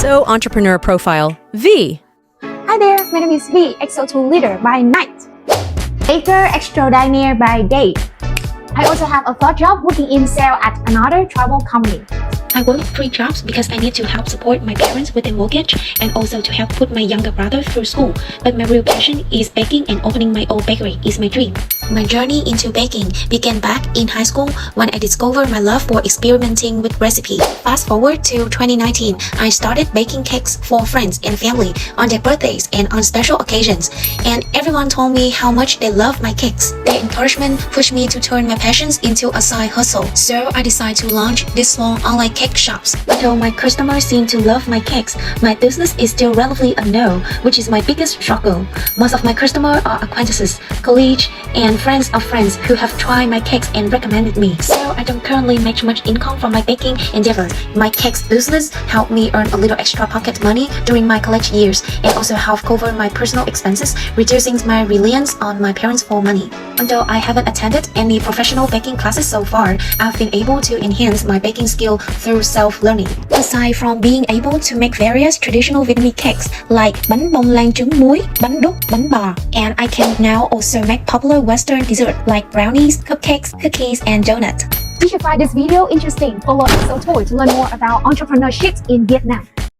XO Entrepreneur Profile V. Hi there, my name is V, XO2 Leader by night, Baker Extraordinaire by day. I also have a third job working in sales at another travel company. I work 3 jobs because I need to help support my parents with their mortgage and also to help put my younger brother through school. But my real passion is baking, and opening my own bakery is my dream. My journey into baking began back in high school when I discovered my love for experimenting with recipe. Fast forward to 2019, I started baking cakes for friends and family on their birthdays and on special occasions, and everyone told me how much they love my cakes. Their encouragement pushed me to turn my passions into a side hustle. So I decided to launch this small online cake shops. Although my customers seem to love my cakes, my business is still relatively unknown, which is my biggest struggle. Most of my customers are acquaintances, colleagues, and friends of friends who have tried my cakes and recommended me. So I don't currently make much income from my baking endeavor. My cakes business helped me earn a little extra pocket money during my college years and also help cover my personal expenses, reducing my reliance on my parents for money. Although I haven't attended any professional baking classes so far, I've been able to enhance my baking skill through self-learning. Aside from being able to make various traditional Vietnamese cakes like bánh bông lan trứng muối, bánh đúc, bánh bò, and I can now also make popular Western dessert like brownies, cupcakes, cookies, and donuts. You should find this video interesting. Follow XO Toy to learn more about entrepreneurship in Vietnam.